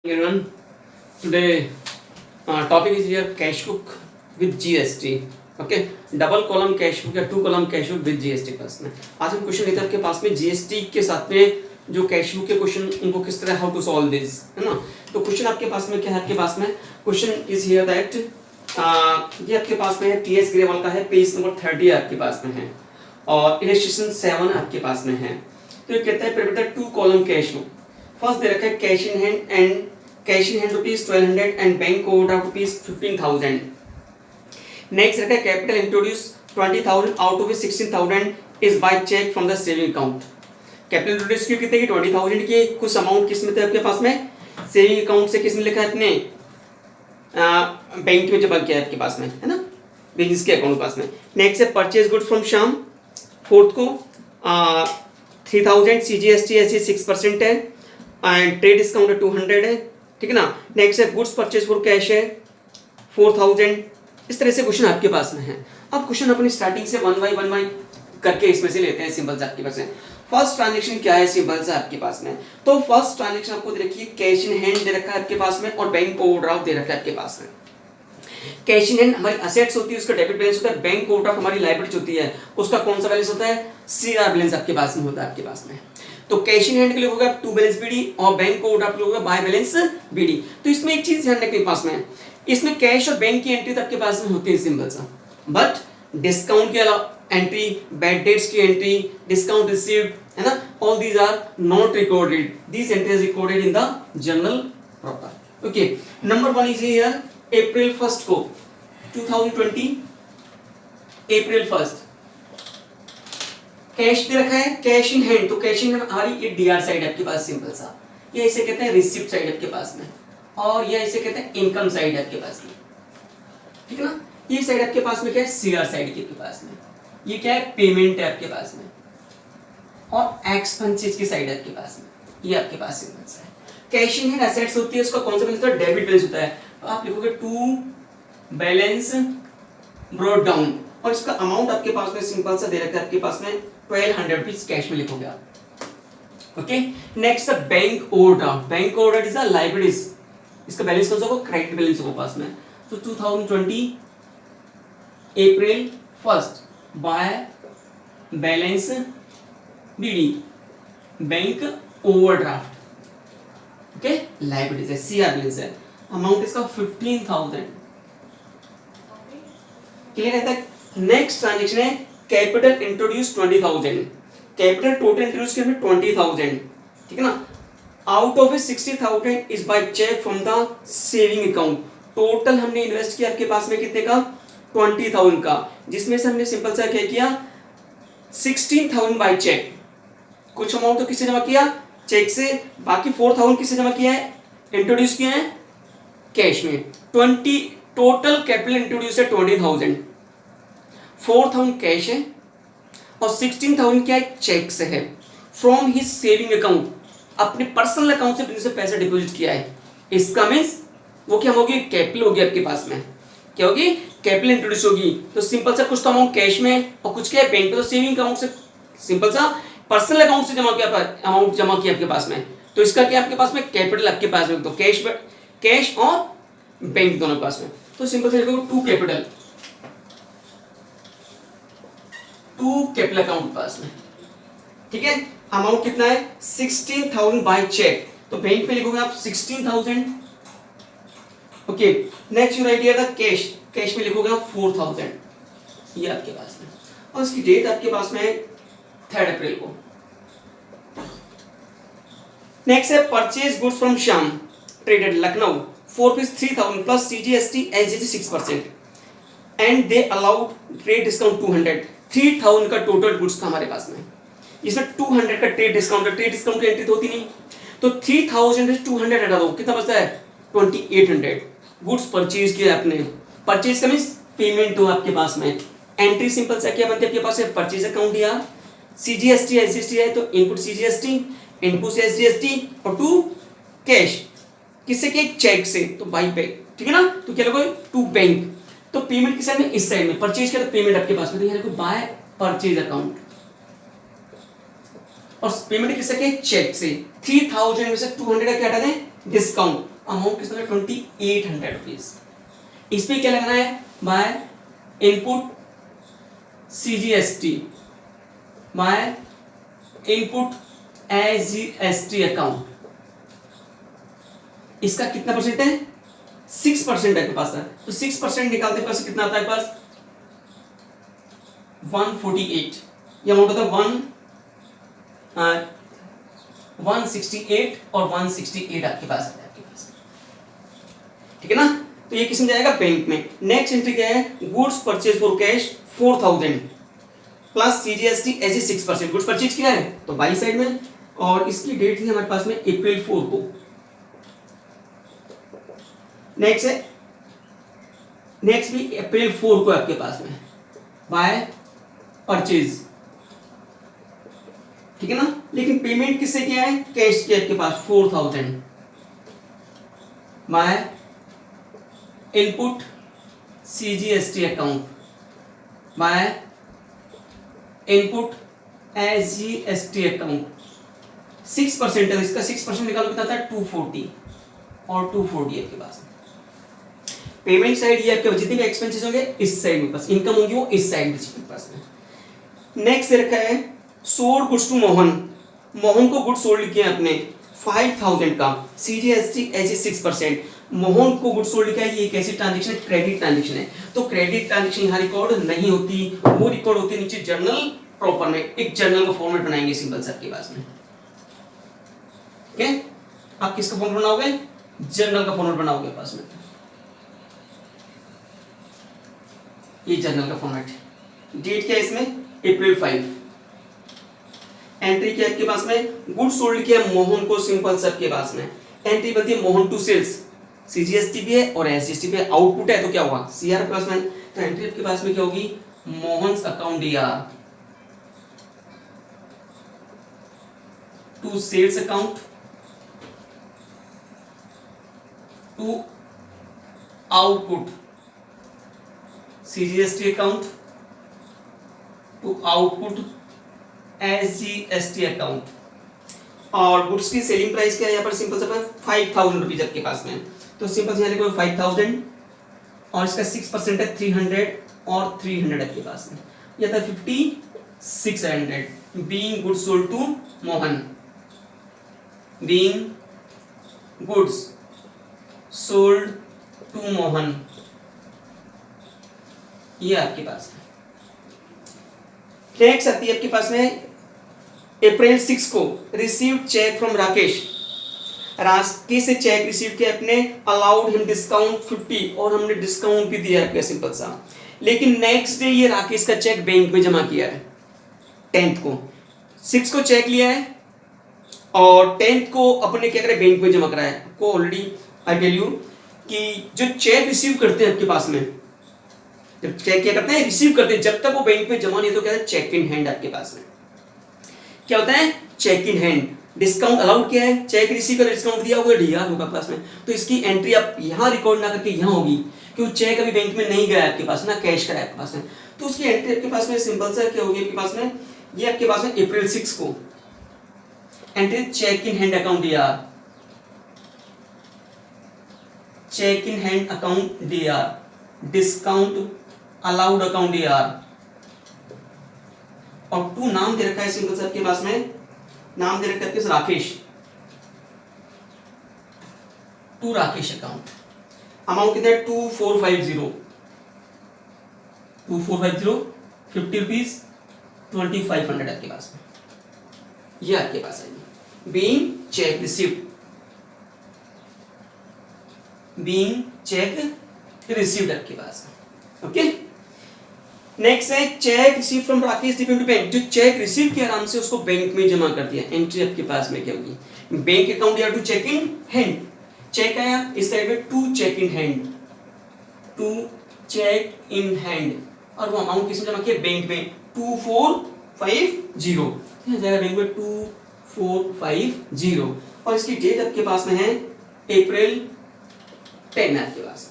Everyone, today topic is here cash book with GST. Okay, double column cash book या two column cash book with GST पास में आज हम question लेते हैं आपके पास में जीएसटी के साथ में जो कैश बुक के क्वेश्चन उनको किस तरह हाउ टू सॉल्व दिस है ना। तो क्वेश्चन आपके पास में क्या है, आपके पास में क्वेश्चन इज हियर दैट ये आपके पास में है टीएस ग्रेवाल का है, पेज नंबर 30 आपके पास में है और इलस्ट्रेशन 7 आपके पास में है। तो ये कहता है prepare two column cash book. First दे रखा है cash in hand and cash in hand rupees 1200 and bank overdraft rupees 15,000। Next रखा है capital introduce 20,000 out of 16,000 is by cheque from the saving account. Capital introduce की कितने की 20,000 की कुछ अमाउंट किस में थे आपके पास में सेविंग अकाउंट से किस में लिखा है अपने बैंक में जमा किया है आपके पास में है ना, बिजनेस के अकाउंट पास में। नेक्स्ट है purchase goods from Shyam, fourth को 3,000 सीजीएसटी ऐसी 6% है एंड ट्रेड डिस्काउंट है 200 है, ठीक है ना। नेक्स्ट है गुड्स परचेज फॉर कैश है 4,000। इस तरह से क्वेश्चन आपके पास में है। अब क्वेश्चन अपनी स्टार्टिंग से वन बाई करके इसमें से लेते हैं सिंपल से आपके पास में। फर्स्ट ट्रांजैक्शन क्या है सिंपल से आपके पास में, तो फर्स्ट ट्रांजैक्शन आपको दे रखी है कैश इन हैंड दे रखा है आपके पास में और बैंक ओवरड्राफ्ट दे रखा है आपके पास में। कैश इन हैंड हमारी असेट्स होती है, उसका डेबिट बैलेंस होता है। बैंक ओवरड्राफ्ट हमारी लायबिलिटी होती है, उसका कौन सा बैलेंस होता है, सीआर बैलेंस आपके पास में होता है आपके पास में। तो कैश इन हैंड के लिए होगा टू बैलेंस बीडी और बैंक ओवरड्राफ्ट के लिए होगा बाय बैलेंस बीडी। तो इसमें एक चीज ध्यान रखने के पास में, इसमें कैश और बैंक की एंट्री आपके पास में होती है सिंपल सा, बट डिस्काउंट की एंट्री, बैड डेट्स की एंट्री, डिस्काउंट रिसीव्ड है ना, all these are not recorded, these entries recorded in the journal proper. Okay, number 1 is here April 1 को 2020 अप्रैल 1 कैश दे रखा है कैश इन हैंड। तो कैश इन हैंड हमारी ये डीआर साइड आपके पास सिंपल सा, ये इसे कहते हैं रिसिप्ट साइड आपके पास में और ये इसे कहते हैं इनकम साइड आपके पास में, ठीक है ना। ये साइड आपके पास में क्या है, सीआर साइड के पास में, ये क्या है पेमेंट है आपके पास में और एक्सपेंसेस की साइड आपके पास में, ये आपके पास सिंपल सा है। कैश इन हैंड एसेट्स होती है, उसका कौन सा बैलेंस होता है, डेबिट बैलेंस होता है। तो आप लिखोगे टू बैलेंस ब्रॉट डाउन और इसका अमाउंट आपके पास में सिंपल सा दे रखा है आपके पास में 1200 रुपीज कैश में लिखोगे आप। ओके, नेक्स्ट है bank overdraft. Bank overdraft is a liabilities, इसका बैलेंस कौन सा होगा, क्रेडिट बैलेंस होगा पास में। तो 2020 April 1 by balance BD bank overdraft, okay liabilities है, सीआर बैलेंस है। अमाउंट इसका 15,000 क्लियर है तक। नेक्स्ट ट्रांजैक्शन है capital introduce 20,000, capital total introduce किया 20,000, ठीक है ना। Out of 60,000 is by cheque from the saving account. Total हमने इन्वेस्ट किया आपके पास में कितने का, 20,000 का, जिसमें से हमने सिंपल सा क्या किया 16,000 बाय चेक। कुछ अमाउंट तो किससे जमा किया, चेक से, बाकी 4,000 किससे जमा किया है, इंट्रोड्यूस किया है कैश में। 20 टोटल कैपिटल इंट्रोड्यूस है 20,000, 4,000 कैश है और 16,000 क्या है, चेक से है। फ्रॉम हिज सेविंग अकाउंट, अपने पर्सनल अकाउंट से बिजनेस से पैसा डिपॉजिट किया है। इसका मींस वो क्या होगी, कैपिटल होगी आपके पास में, क्या होगी, कैपिटल इंट्रोड्यूस होगी। तो सिंपल सा कुछ तो अमाउंट कैश में और कुछ क्या है बैंक पे। तो सेविंग अकाउंट से सिंपल सा पर्सनल अकाउंट से जमा किया, अमाउंट जमा किया आपके पास में, तो इसका क्या आपके पास में, कैपिटल आपके पास में। तो कैश और बैंक दोनों पास में। तो सिंपल से लिखो टू कैपिटल अकाउंट पास में, ठीक है। अमाउंट कितना है 16,000 बाय चेक, तो बैंक पे लिखोगे आप 16,000। Okay, next you right here the cash, cash में लिखोगे आप 4,000, ये आपके पास में और इसकी डेट आपके पास में 3 अप्रैल को। नेक्स्ट है purchase goods from Shyam traded Lucknow 4 piece 3,000 plus CGST SGST 6% and they allowed trade discount 200। 3,000 का टोटल गुड्स था हमारे पास में, इसमें 200 का ट्रेड डिस्काउंट है, ट्रेड डिस्काउंट की एंट्री तो होती नहीं। तो 3,000 में 200 हटा दो, कितना बचता है 2,800। गुड्स परचेज किया आपने, परचेज का मींस पेमेंट हो आपके पास में। एंट्री सिंपल सा क्या बनती है आपके पास है, परचेज अकाउंट दिया, सीजीएसटी एसजीएसटी है तो इनपुट सीजीएसटी, इनपुट एसजीएसटी और टू कैश, किससे के चेक से, तो बाई बैंक, ठीक है ना। तो क्या लगोगे टू बैंक, तो पेमेंट किस साइड में, इस साइड में, परचेज किया तो पेमेंट आपके पास में, तो यहाँ देखो बाय परचेज अकाउंट और पेमेंट किससे के, चेक से। 3,000 में से 200 का क्या हटा दें, डिस्काउंट, अमाउंट कितना है 2800 रुपीज। इस पे क्या लगना है, by input CGST, by input SGST account. इसका कितना परसेंट है, 6% है के पास है, तो 6% निकालते पास कितना आता है पास 148, ये अमाउंट होता है 168 और 168 आपके पास है आपके पास, ठीक है ना। तो ये किसमें जाएगा, बैंक में। नेक्स्ट एंट्री क्या है, goods purchase for cash 4000 plus CGST as 6%। Goods purchase किया है तो बाई साइड में, और इसकी डेट थी हमारे पास में अप्रैल 4 को। नेक्स्ट है, नेक्स्ट भी अप्रैल 4 को आपके पास में बाय परचेज, ठीक है ना। लेकिन पेमेंट किससे किया है, कैश किया आपके पास 4000 by input CGST account by input SGST account. 6% है, इसका 6% निकालो कितना था 240 और 240 आपके पास। पेमेंट साइड ये आपके जितने भी एक्सपेंसेस होंगे इस साइड में, पास इनकम होगी वो इस साइड में पास में। नेक्स्ट रखा है sold goods to Mohan, Mohan को गुड्स सोल्ड किया आपने 5000 का, CGST एज 6%। मोहन को गुड्स सोल्ड किया, ये कैसी ट्रांजैक्शन है, क्रेडिट ट्रांजैक्शन है, तो क्रेडिट ट्रांजैक्शन यहाँ रिकॉर्ड नहीं होती, वो रिकॉर्ड होती है नीचे जर्नल प्रॉपर में। एक जर्नल का फॉर्मेट बनाएंगे सिंपल सा आपके पास में, ठीक है। आप किसका फॉर्मेट बनाओगे, जर्नल का फॉर्मेट बनाओगे पास में, ये जर्नल का फॉर्मेट। डेट क्या है इसमें, अप्रैल 5। एंट्री क्या आपके पास में, गुड्स सोल्ड किया मोहन को, सिंपल सा आपके पास में एंट्री बनती है मोहन टू सेल्स, CGST भी है और SGST भी है, आउटपुट है तो क्या हुआ CR के पास में, तो एंट्री आपके पास में क्या होगी, Mohan's account DR to sales account to output CGST account to output SGST account. और गुड्स की सेलिंग प्राइस क्या है यहाँ पर, सिंपल सा 5000 रुपीज आपके पास में, तो सिंपल से यहाँ लिखो 5000 और इसका 6% है 300 और 300 आपके पास में, यह था 5600। Being goods sold to Mohan, being goods sold to Mohan, ये आपके पास है। नेक्स्ट आती है आपके पास में अप्रैल 6 को receive cheque from Rakesh, Rakesh से चेक रिसीव किया अपने, अलाउड हिम डिस्काउंट 50 और हमने डिस्काउंट भी दिया है सिंपल सा। लेकिन नेक्स्ट डे ये राकेश का चेक बैंक में जमा किया है 10th को, 6 को चेक लिया है और 10th को अपने क्या करे बैंक में जमा कराया है। आपको ऑलरेडी आई टेल यू कि जो चेक रिसीव करते हैं आपके पास में, जब चेक क्या करते हैं रिसीव करते हैं, जब तक वो बैंक में जमा नहीं तो क्या है चेक इन हैंड आपके पास में क्या होता है, cheque in hand. Discount allowed क्या है, चेक रिसीव कर डिस्काउंट दिया होगा DR होगा पास में, तो इसकी एंट्री आप यहाँ रिकॉर्ड ना करके यहाँ होगी, क्योंकि चेक अभी बैंक में नहीं गया आपके पास ना, कैश करा आपके पास में, तो उसकी एंट्री आपके पास में सिंपल सा क्या होगी आपके पास में, ये आपके पास में अप्रैल 6 को entry cheque in hand account DR, cheque in hand account DR, discount allowed account DR, और टू नाम दे रखा है सिंपल सा आपके पास में, नाम दे रखा है Rakesh, to Rakesh account. Amount कितना है 2450, 50 रुपीज 2500 आपके पास में, ये आपके पास है। Being cheque received, being cheque received आपके पास में, ओके। नेक्स्ट है cheque receive from Rakesh to bank, जो चेक रिसीव किया आराम से उसको बैंक में जमा कर दिया, एंट्री आपके पास में क्या होगी, बैंक अकाउंट या to cheque in hand, cheque आया इस साइड में to cheque in hand, to cheque in hand, और वो अमाउंट किसमें जमा किया बैंक में 2450, जाएगा बैंक में 2450, और इसकी डेट आपके पास में है अप्रैल 10 आपके पास,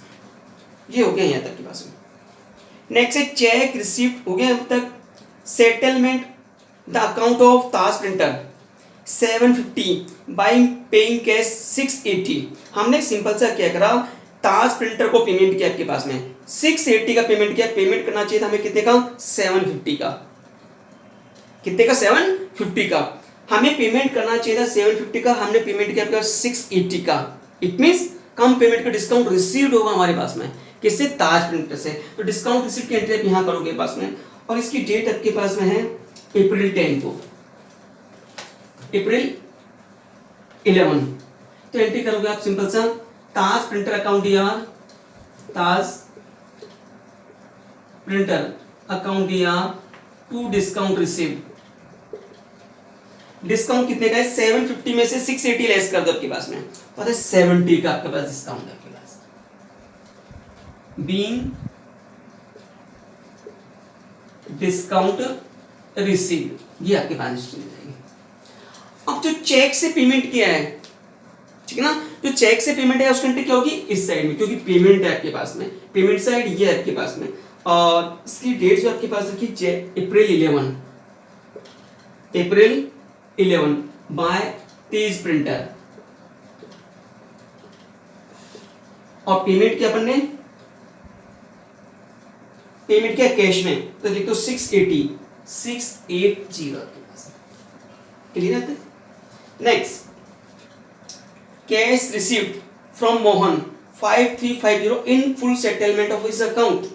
ये हो गया यहाँ तक के पास में। नेक्स्ट है चेक रिसीव्ड हो गया अब तक, settlement the account of Taj printer 750 buying paying cash 680, हमने सिंपल सा क्या करा, ताज प्रिंटर को पेमेंट किया आपके पास में 680 का पेमेंट किया, पेमेंट करना चाहिए था हमें कितने का, 750 का, कितने का, 750 का, हमें पेमेंट करना चाहिए था 750 का, हमने पेमेंट किया आपके पास 680 का। इट मींस कम पेमेंट का डिस्काउंट रिसीव्ड होगा हमारे पास में, किससे, ताज प्रिंटर से। तो डिस्काउंट रिसीव की एंट्री आप यहाँ करोगे पास में, और इसकी डेट आपके पास में है अप्रैल 10 को, अप्रैल 11। तो एंट्री करोगे आप सिंपल सा, ताज प्रिंटर अकाउंट यार, ताज प्रिंटर अकाउंट यार टू डिस्काउंट रिसीव, डिस्काउंट कितने का है, 750 में से 680 लेस कर दो आपके पास में, पता है 70 का आपके पास डिस्काउंट है आपके पास, बीइंग डिस्काउंट रिसीव, ये आपके पास मिल जाएगी। अब जो चेक से पेमेंट किया है, ठीक है ना, जो चेक से पेमेंट है उसकी एंट्री क्या होगी, इस साइड में, क्योंकि पेमेंट है आपके पास में, पेमेंट साइड ये है आपके पास में, और इसकी डेट जो आपके पास रखी अप्रैल 11, अप्रैल 11 बाय तेज प्रिंटर, और पेमेंट किया अपन ने, पेमेंट किया कैश में, तो लिख दो 680 क्लियर है। Next, cash received from Mohan 5350 in full settlement of his account,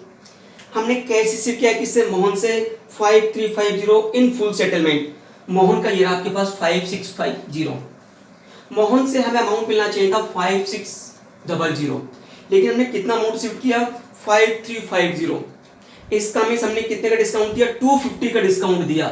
हमने कैश रिसीव किया किससे, मोहन से 5350 इन फुल सेटलमेंट, मोहन का ये रहा आपके पास 5650, मोहन से हमें अमाउंट मिलना चाहिए था 5600, लेकिन हमने कितना अमाउंट रिसीव किया, 5350, इसका मींस हमने कितने का डिस्काउंट दिया, 250 का डिस्काउंट दिया,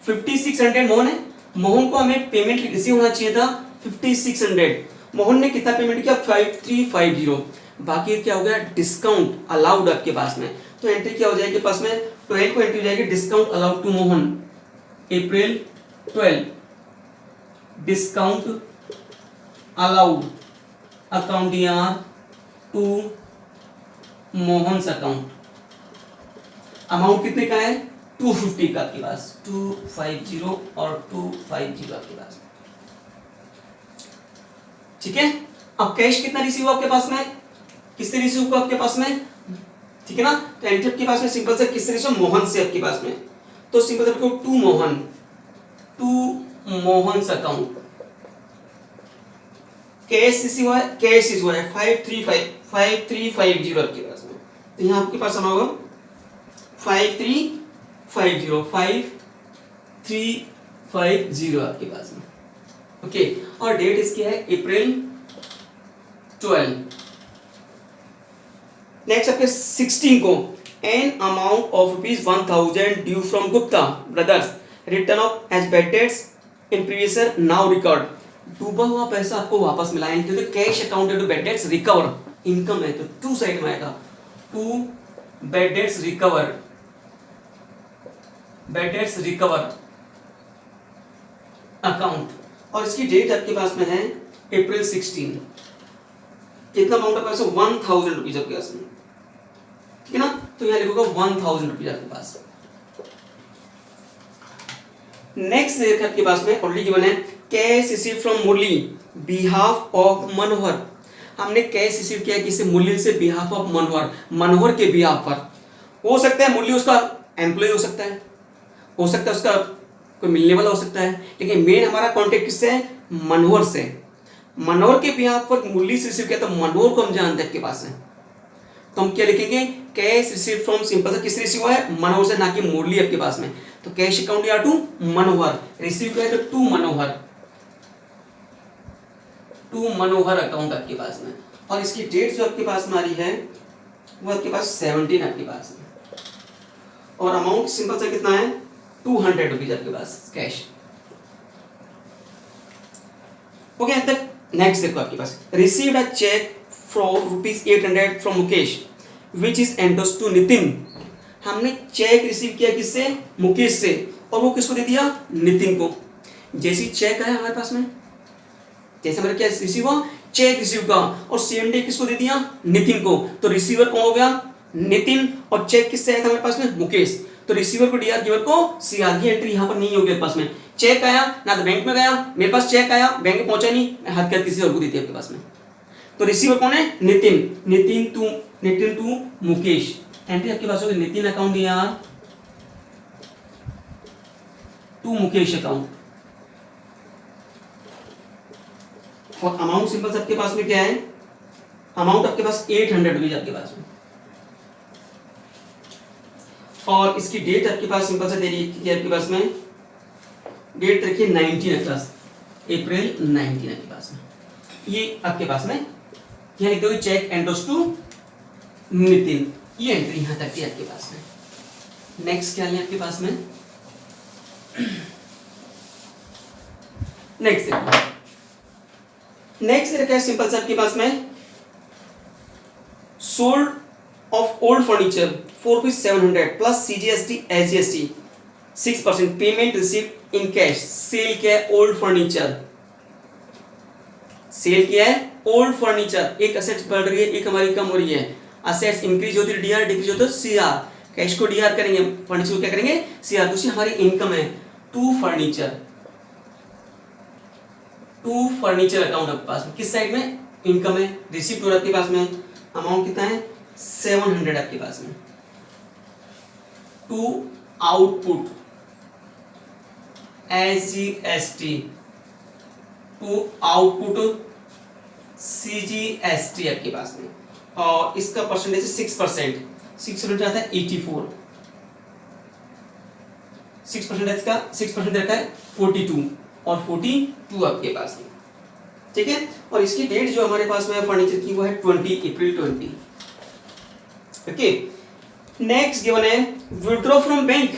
5600 मोहन है, मोहन को हमें पेमेंट रिसीव होना चाहिए था 5600, मोहन ने कितना पेमेंट किया, 5350, बाकी क्या हो गया, डिस्काउंट अलाउड आपके पास में, तो एंट्री क्या हो जाएगी पास में, 12 को एंट्री हो जाएगी, discount allowed to Mohan April 12, discount allowed account यार टू मोहन्स अकाउंट, अमाउंट कितने का है, 250 का आपके पास, 250 और 250 आपके पास, ठीक है। अब कैश कितना रिसीव हुआ आपके पास में, किससे रिसीव हुआ आपके पास में, ठीक है ना, तो एंट्री आपके पास में सिंपल से किससे रिसीव, मोहन से आपके पास में, तो सिंपल से आपको to Mohan's account, cash receive हुआ है, कैश रिसीव हुआ है 5350 आपके पास में, तो यहाँ आपके पास आना होगा 5350 आपके पास में, ओके, और डेट इसकी है अप्रैल 12। नेक्स्ट आपके 16 को, an amount of ₹1000 due from Gupta brothers written off as bad debts in previous year now record, डूबा हुआ पैसा आपको वापस मिला है, क्योंकि cash account to bad debts recover, income है तो टू साइड में आएगा, to bad debts recover, bad debts recover account, और इसकी डेट आपके पास में है अप्रैल 16, कितना अमाउंट आपके पास, 1000 रुपीज आपके पास में, ठीक है ना, तो यहाँ लिखोगे 1000 रुपीज आपके पास। नेक्स्ट देखिए आपके पास में ऑलरेडी गिवन है, cash receive from Murli behalf of Manohar, हमने कैश रिसीव किया किससे, मुरली से बिहाफ ऑफ मनोहर, मनोहर के बिहाफ पर, हो सकता है मुरली उसका एम्प्लॉय हो सकता है उसका कोई मिलने वाला हो सकता है, लेकिन मेन हमारा कॉन्टेक्ट किससे है, मनोहर से, मनोहर के बिहाफ पर मुरली से रिसीव किया, तो मनोहर को हम जानते हैं आपके पास है, तो हम क्या लिखेंगे, कैश रिसीव फ्रॉम, सिंपल सा किससे रिसीव हुआ है, मनोहर से, ना कि मुरली आपके पास में, तो कैश अकाउंट या टू मनोहर, रिसीव किया तो टू मनोहर अकाउंट आपके पास में, और इसकी डेट जो आपके पास में आ रही है वो आपके पास 17 आपके पास में, और अमाउंट सिंपल सा कितना है, 200 रुपीज आपके पास कैश, ओके। अब तक नेक्स्ट देखो आपके पास, received a cheque for ₹800 from Mukesh which is endorsed to Nitin, हमने चेक रिसीव किया किससे, मुकेश से, और वो किसको दे दिया, नितिन को, जैसी चेक आया हमारे पास में, जैसे हमारे क्या रिसीव हुआ, चेक रिसीव का, और सेम डे किसको दे दिया, नितिन को, तो रिसीवर कौन हो गया, नितिन, और चेक किससे आया था हमारे पास में, मुकेश, तो रिसीवर को डीआर, गिवर को सीआर, की एंट्री यहाँ पर नहीं होगी पास में, चेक आया ना तो बैंक में गया, मेरे पास चेक आया बैंक में पहुंचा नहीं, मैं हाथ कर किसी और को देती है आपके पास में, तो रिसीवर कौन है? नितिन। नितिन टू मुकेश। एंट्री आपके पास होगी नितिन अकाउंट यार टू मुकेश अकाउंट। और अमाउंट सिंपल सबके पास में क्या है? अमाउंट आपके पास 800 रुपीज आपके पास में। और इसकी डेट आपके पास सिंपल से दे रही है आपके पास में डेट रखिए 19 प्लस अप्रैल 19 आपके पास में। ये आपके पास में यहाँ लिख दोगे चेक एंडोस टू नितिन। ये एंट्री यहां तक है आपके पास में। नेक्स्ट क्या है आपके पास में? नेक्स्ट क्या है सिंपल सा आपके पास में sold off old furniture 4,700 plus CGST SGST 6% payment received in cash. Sale क्या है? Old furniture. सेल क्या है? Old furniture. एक असेट्स बढ़ रही है, एक हमारी कम हो रही है। असेट्स इंक्रीज होती है डीआर, डिक्रीज होता है सीआर। कैश को डीआर करेंगे, फर्नीचर को क्या करेंगे? सीआर। दूसरी हमारी इनकम है टू फर्नीचर अकाउंट आपके पास में। किस साइड में इनकम है? रिसीप्ट हो रहा है आपके पास में। अमाउंट कितना है? 700 आपके पास में। To output SGST to output CGST आपके पास में। और इसका परसेंटेज 6%। 6% आता है 84। 6% का 6% रहता है 42 और 42 आपके पास में। ठीक है। और इसकी डेट जो हमारे पास में फर्नीचर की वो है 20 अप्रैल 20। ओके। नेक्स्ट गिवन है विड्रॉ फ्रॉम बैंक।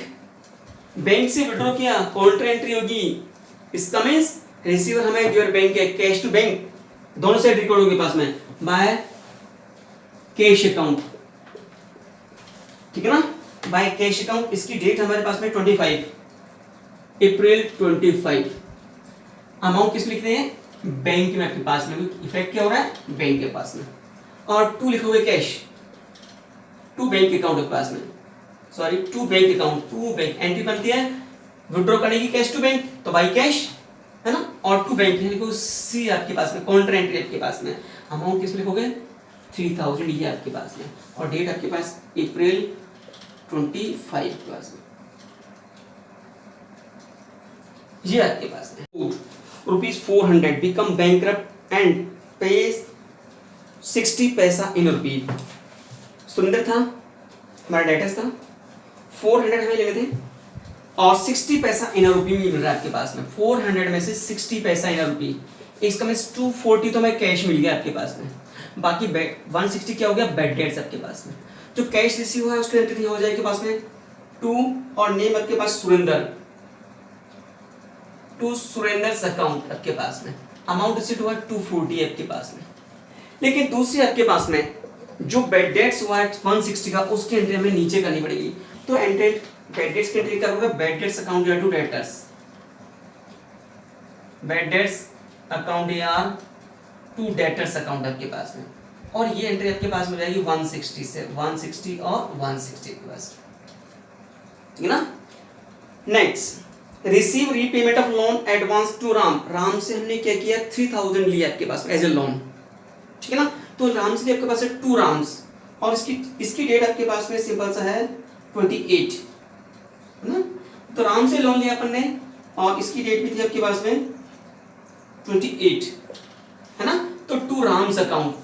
बैंक से विड्रॉ किया, काउंटर एंट्री होगी। इसका मींस रिसीवर हमें गिवर बैंक है, कैश टू बैंक दोनों साइड रिकॉर्ड होंगे पास में बाय कैश अकाउंट। ठीक है ना? By cash account. इसकी डेट हमारे पास में 25 अप्रैल 25। अमाउंट किस लिखते हैं? बैंक में आपके पास में। इफेक्ट क्या हो रहा है? बैंक के पास में। और टू लिखोगे कैश टू बैंक अकाउंट के पास में। Sorry to bank account, to bank entry बनती है विड्रॉ करने की कैश टू बैंक, तो बाई कैश है ना। और टू बैंक लिखो सी आपके पास में, काउंटर एंट्री आपके पास में। अमाउंट किस लिखोगे? 3000 ये आपके पास में। और डेट आपके पास अप्रैल 25 के पास में। ये आपके पास में ₹400 बिकम बैंकरप्ट एंड पे 60 पैसा इन रुपी। सुंदर था हमारा डेटस था। 400 हमें लेने थे और 60 पैसा इन रुपी मिल रहा है आपके पास में। 400 में से 60 पैसा इन रुपी, इसका मीन 240 तो हमें कैश मिल गया आपके पास में। बाकी 160 क्या हो गया? बैड डेट्स आपके पास में। जो कैश रिसीव हुआ है उसकी एंट्री हो जाएगी पास में टू और नेम आपके पास सुरेंद्र, टू सुरेंद्र अकाउंट आपके पास में। अमाउंट रिसीव हुआ 240 आपके पास में। लेकिन दूसरी आपके पास में जो बैड डेट्स हुआ है 160 का, उसकी एंट्री हमें नीचे करनी पड़ेगी। तो एंट्री बैड डेट्स की एंट्री क्या होगा? बैड डेट्स अकाउंट या to debtors, bad debts account या टू डेटर्स अकाउंट आपके पास में। और ये एंट्री आपके पास हो जाएगी 160 से, 160 और 160 के पास। ठीक है ना? Next receive repayment of loan advance to Ram. Ram से हमने क्या किया? 3000 लिया आपके पास एज ए लोन। ठीक है ना? तो राम से आपके पास है 2 राम्स और इसकी डेट आपके पास में सिंपल सा है 28 है ना। तो राम से लोन लिया अपन ने और इसकी डेट भी थी आपके पास में 28 है ना। तो 2 राम्स अकाउंट,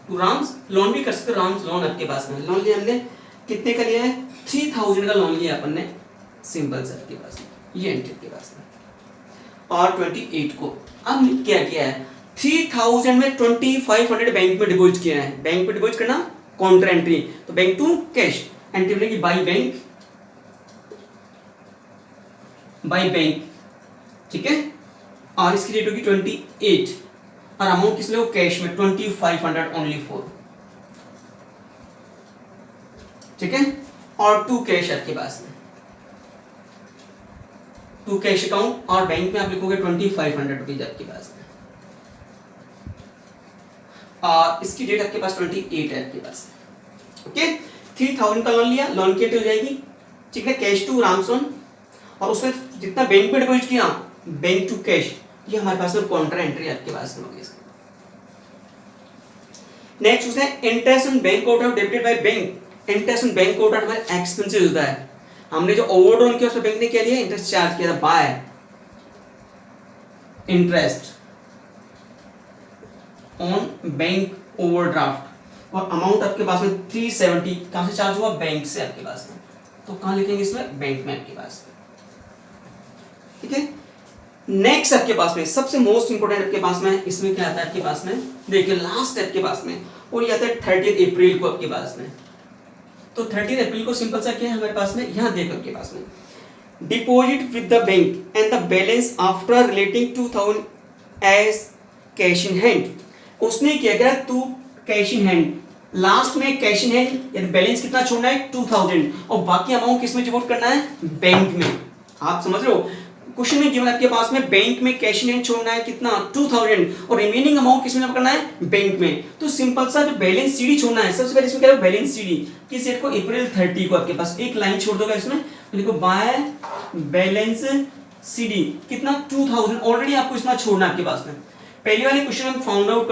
2 राम्स लोन भी कर सकते हो। राम्स लोन आपके पास में लोन लिया हमने, कितने का लिया है? 3000 का लोन लिया अपन ने सिंपल से आपके पास में। ये एंट्री के पास में। और 28 को अब क्या किया है? 3000 में 2500 बैंक में डिपॉजिट किया है। बैंक में डिपॉजिट करना काउंटर एंट्री, तो बैंक टू कैश एंट्री बनेगी बाई बैंक। ठीक है। और इसकी डेट होगी 28 और अमाउंट किस लिए? कैश में 2500 ओनली फॉर। ठीक है। और 2 कैश आपके पास में, 2 कैश अकाउंट और बैंक में आप लिखोगे 2500 रुपीज आपके पास में। और इसकी डेट आपके पास 28 है आपके पास। ओके। 3000 का लोन लिया, लोन की एंट्री हो जाएगी। ठीक है। कैश टू रामसोन और उसमें जितना बैंक में डिपॉजिट किया बैंक टू कैश, ये हमारे पास में काउंटर एंट्री आपके पास में होगी। नेक्स्ट पूछते हैं interest on bank out debited by bank. Interest on bank out हमारे एक्सपेंसेस होता है, हमने जो ओवरड्रॉन किया उसमें बैंक ने क्या लिया, इंटरेस्ट चार्ज किया था bye interest on bank overdraft, और अमाउंट आपके पास में 370 कहां से चार्ज हुआ, बैंक से आपके पास में, तो कहां लिखेंगे इसमें, बैंक में आपके पास में, ठीक है। नेक्स्ट आपके पास में सबसे मोस्ट इंपोर्टेंट आपके पास में इसमें क्या आता है आपके पास में, देखिए लास्ट आपके पास में, और ये आता है 30 अप्रैल को आपके पास में। तो 30 अप्रैल को सिंपल सा क्या है हमारे पास में, यहां देखो आपके पास में deposit with the bank and the balance after retaining 2000 as cash in hand. उसने क्या किया, to cash in hand, last में कैश इन हैंड यानी बैलेंस कितना छोड़ना है 2000, और बाकी अमाउंट किसमें डिपॉजिट करना है, बैंक में। आप समझ रहे हो, क्वेश्चन में गिवन आपके पास में बैंक में कैश इन हैंड छोड़ना है कितना 2000, और रिमेनिंग अमाउंट किसमें जमा करना है, बैंक में। तो सिंपल सा जो बैलेंस सीडी छोड़ना है, सबसे पहले इसमें क्या है, बैलेंस सीडी किस डेट को, अप्रैल 30 को आपके पास एक लाइन छोड़ दोगे इसमें, लिखो बाय बैलेंस सीडी कितना 2000, ऑलरेडी आपको इतना छोड़ना है आपके पास में। पहले वाले क्वेश्चन हम फाइंड आउट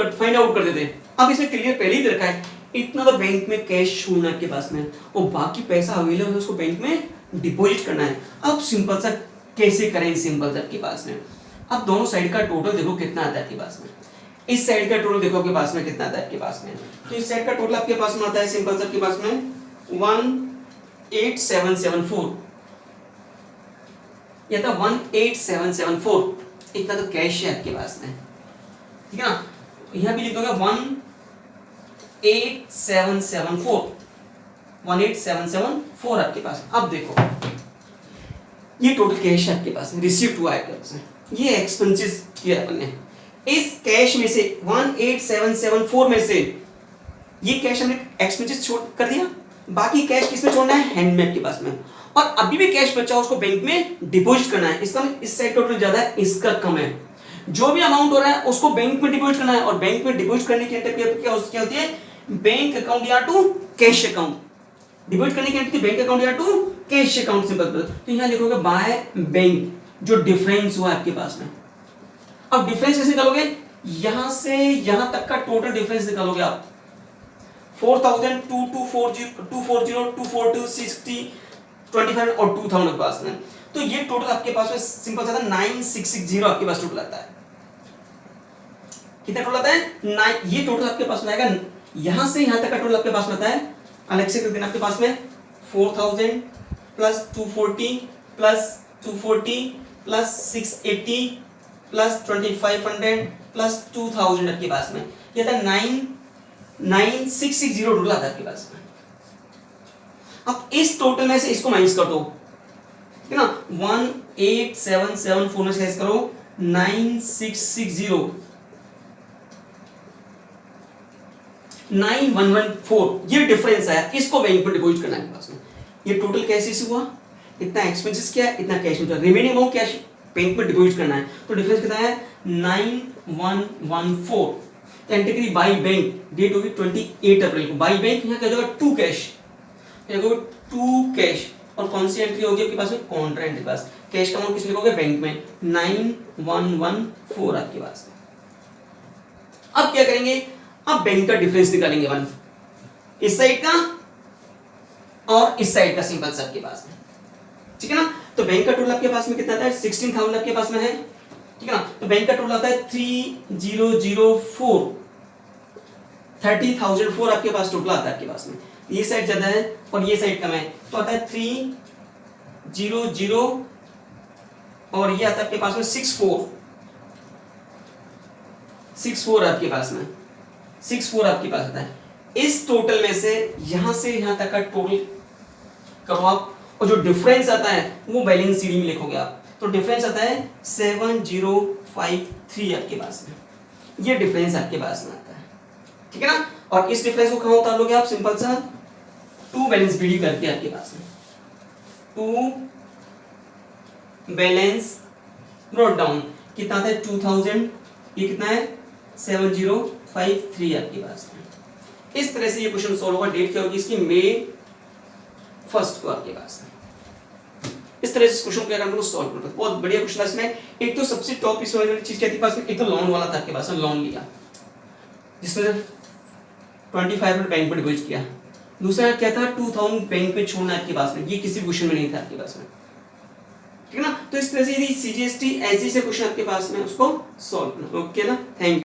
कर देते हैं, अब इसमें क्लियर पहले ही दे रखा है इतना तो बैंक में कैश छोड़ना है आपके पास में, और बाकी पैसा अवेलेबल है उसको बैंक में डिपॉजिट करना है। अब सिंपल सा कैसे करें, सिंपल सा आपके पास में, अब दोनों साइड का टोटल देखो कितना आता है आपके पास में, इस साइड का टोटल देखो आपके पास में कितना आता है आपके पास में, तो इस साइड का टोटल आपके पास में आता है सिंपल सा आपके पास में 18774, ये था 18774, इतना तो कैश है आपके पास में, ठीक है ना। यहां भी लिख दोगे 18774 आपके पास। अब देखो ये टोटल कैश है आपके पास में, रिसीव्ड हुआ है आपके पास में, ये एक्सपेंसेस किया अपन ने, इस कैश में से 18774 में से ये कैश हमने एक्सपेंसेस छोड़ कर दिया, बाकी कैश किसमें छोड़ना है, हैंड में आपके पास में, और अभी भी कैश बचा उसको बैंक में डिपॉजिट करना है। इसका इस साइड टोटल ज्यादा है, इसका कम है, जो भी अमाउंट हो रहा है उसको बैंक में डिपॉजिट करना है, और बैंक में डिपॉजिट करने की एंट्री क्या होती है, बैंक अकाउंट या टू कैश अकाउंट, डिपॉजिट करने की एंट्री बैंक अकाउंट या टू कैश अकाउंट सिंपल। तो यहां लिखोगे बाय बैंक, जो डिफरेंस हुआ आपके पास में। अब डिफरेंस कैसे निकालोगे, यहां से यहां तक का टोटल डिफरेंस निकालोगे आप, 4000 2240 240 242 60 25 और 2000 के पास में, तो ये टोटल आपके पास में सिंपल सा 9660 आपके पास टोटल आता है। कितना टोटल आता है, ये टोटल आपके पास में आएगा, यहां से यहां तक का टोटल आपके पास में आता है, अलग से कर देना आपके पास में 4000 plus 240 plus 240 plus 680 plus 2500 plus 2000 आपके पास में, ये था 9660 टोटल आता है आपके पास में। अब इस टोटल में से इसको माइनस कर दो, ठीक है ना, 18774 में से माइनस करो 9660 9114, ये डिफरेंस आया, इसको बैंक में डिपॉजिट करना है आपके पास में। ये टोटल कैसे से हुआ, इतना एक्सपेंसेस किया, इतना कैश में, रिमेनिंग अमाउंट कैश बैंक में डिपॉजिट करना है, तो डिफरेंस कितना है 9114। एंट्री करी बाय बैंक, डेट होगी 28 अप्रैल को, बाय बैंक यहां क्या होगा टू कैश, टू कैश, और कौन सी एंट्री होगी आपके पास में, कॉन्ट्रा एंट्री पास, कैश का अमाउंट किस लिखोगे, बैंक में 9114 आपके पास में। अब क्या करेंगे, अब बैंक का डिफरेंस निकालेंगे, वन इस साइड का और इस साइड का, सिंपल सा आपके पास में, ठीक है ना। तो बैंक का टोटल आपके पास में कितना आता है, 16000 आपके पास में है, ठीक है ना। तो बैंक का टोटल आता है 3004, 30004 आपके पास टोटल आता है आपके पास में, ये साइड ज्यादा है और ये साइड कम है, तो आता है 300 और ये आता है आपके पास में 64 आपके पास में, 64 आपके पास आता है। इस टोटल में से यहां तक का टोटल करो आप, और जो डिफरेंस आता है वो बैलेंस शीट में लिखोगे आप, तो डिफरेंस आता है 7053 आपके पास में, ये डिफरेंस आपके पास में आता है, ठीक है ना। और इस डिफरेंस को कहां उतारोगे आप, सिंपल सा टू बैलेंस बीडी करके आपके पास में, टू बैलेंस नोट डाउन कितना आता है 2000, ये कितना है 7053 आपके पास में। इस तरह से ये क्वेश्चन सॉल्व होगा, डेट क्या होगी इसकी, मई 1 को आपके पास में। इस तरह से क्वेश्चन क्या करना सॉल्व करना, बहुत बढ़िया क्वेश्चन है इसमें। एक तो सबसे टॉप इसमें वाली चीज क्या थी पास में, एक तो लोन वाला था आपके पास में, लोन लिया जिसमें 2500 बैंक में डिपॉजिट किया। दूसरा क्या था, 2000 बैंक में छोड़ना आपके पास में, ये किसी क्वेश्चन में नहीं था आपके पास में, ठीक है ना। तो इस तरह से यदि CGST ऐसे क्वेश्चन आपके पास में उसको सॉल्व करना, ओके ना। Thank you.